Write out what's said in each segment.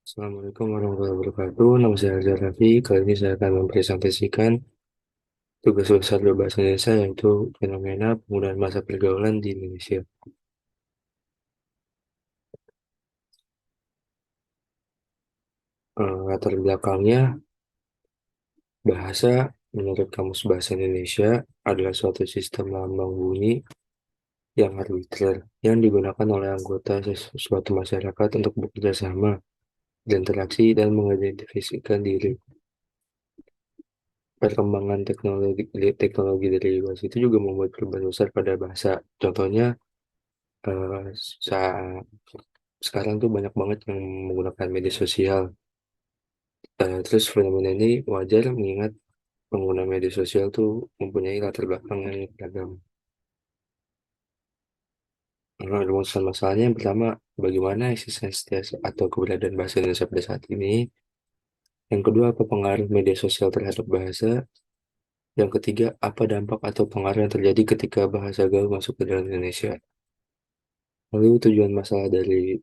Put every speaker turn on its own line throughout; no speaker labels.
Assalamualaikum warahmatullahi wabarakatuh. Nama saya Arja Raffi. Kali ini saya akan mempresentasikan tugas besar berbahasa Indonesia yaitu fenomena penggunaan bahasa pergaulan di Indonesia. Latar belakangnya, bahasa menurut Kamus Bahasa Indonesia adalah suatu sistem lambang bunyi yang arbitrer yang digunakan oleh anggota suatu masyarakat untuk bekerja sama, berinteraksi, dan mengidentifikasikan diri. Perkembangan teknologi dari bahasa itu juga membuat perubahan besar pada bahasa. Contohnya, eh, saat sekarang tuh banyak banget yang menggunakan media sosial. Terus fenomena ini wajar mengingat pengguna media sosial tuh mempunyai latar belakang yang beragam. Rumusan masalahnya yang pertama, bagaimana eksistensi atau keberadaan bahasa Indonesia pada saat ini. Yang kedua, apa pengaruh media sosial terhadap bahasa. Yang ketiga, apa dampak atau pengaruh yang terjadi ketika bahasa gaul masuk ke dalam Indonesia. Lalu tujuan masalah dari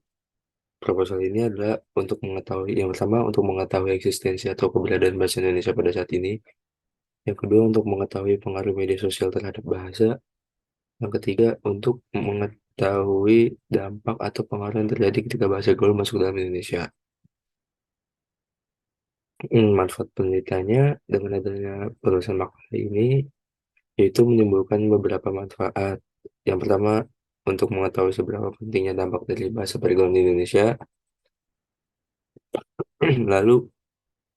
proposal ini adalah untuk mengetahui, yang pertama untuk mengetahui eksistensi atau keberadaan bahasa Indonesia pada saat ini. Yang kedua untuk mengetahui pengaruh media sosial terhadap bahasa. Yang ketiga untuk mengetahui dampak atau pengaruh yang terjadi ketika bahasa gaul masuk dalam Indonesia. Manfaat penelitiannya dengan adanya penulisan makalah ini yaitu menimbulkan beberapa manfaat. Yang pertama, untuk mengetahui seberapa pentingnya dampak dari bahasa pergaulan di Indonesia, lalu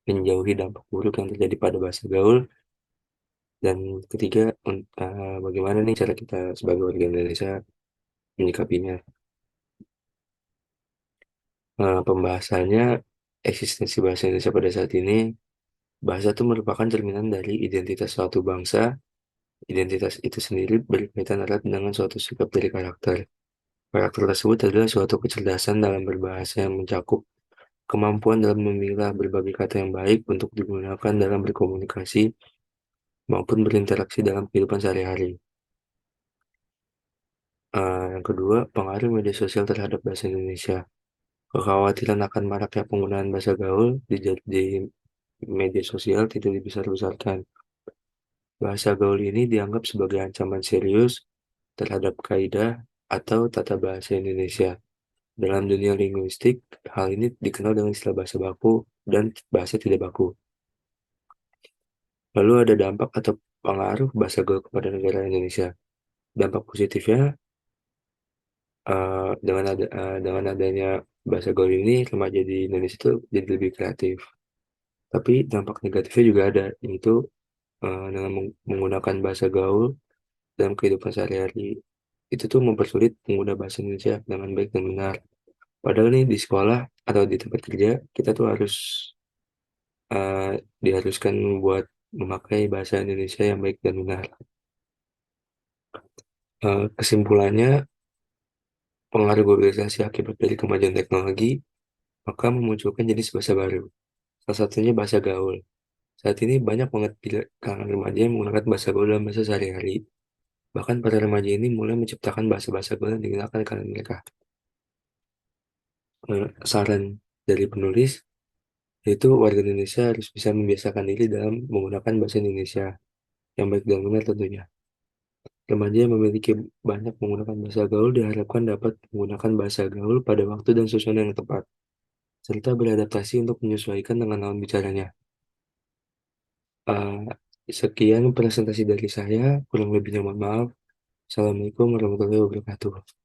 menjauhi dampak buruk yang terjadi pada bahasa gaul. Dan ketiga, bagaimana nih cara kita sebagai warga Indonesia menyikapinya. Pembahasannya, eksistensi bahasa Indonesia pada saat ini, bahasa itu merupakan cerminan dari identitas suatu bangsa. Identitas itu sendiri berkaitan erat dengan suatu sikap dari karakter. Karakter tersebut adalah suatu kecerdasan dalam berbahasa yang mencakup kemampuan dalam memilah berbagai kata yang baik untuk digunakan dalam berkomunikasi maupun berinteraksi dalam kehidupan sehari-hari. Yang kedua, pengaruh media sosial terhadap bahasa Indonesia. Kekhawatiran akan maraknya penggunaan bahasa gaul di media sosial tidak dibesar-besarkan. Bahasa gaul ini dianggap sebagai ancaman serius terhadap kaidah atau tata bahasa Indonesia. Dalam dunia linguistik, hal ini dikenal dengan istilah bahasa baku dan bahasa tidak baku. Lalu ada dampak atau pengaruh bahasa gaul kepada negara Indonesia. Dampak positifnya, dengan adanya bahasa gaul ini, remaja di Indonesia itu jadi lebih kreatif. Tapi dampak negatifnya juga ada, yaitu dengan menggunakan bahasa gaul dalam kehidupan sehari-hari. Itu tuh mempersulit pengguna bahasa Indonesia dengan baik dan benar. Padahal nih di sekolah atau di tempat kerja, kita tuh harus eh, diharuskan buat memakai bahasa Indonesia yang baik dan benar. Kesimpulannya, pengaruh globalisasi akibat dari kemajuan teknologi, maka memunculkan jenis bahasa baru. Salah satunya bahasa gaul. Saat ini banyak banget kalangan remaja yang menggunakan bahasa gaul dalam bahasa sehari-hari. Bahkan para remaja ini mulai menciptakan bahasa-bahasa gaul yang digunakan di kalangan mereka. Saran dari penulis, yaitu warga Indonesia harus bisa membiasakan diri dalam menggunakan bahasa Indonesia yang baik dan benar tentunya. Remaja yang memiliki banyak menggunakan bahasa gaul diharapkan dapat menggunakan bahasa gaul pada waktu dan susunan yang tepat, serta beradaptasi untuk menyesuaikan dengan lawan bicaranya. Eh, Sekian presentasi dari saya, kurang lebihnya mohon maaf. Assalamualaikum warahmatullahi wabarakatuh.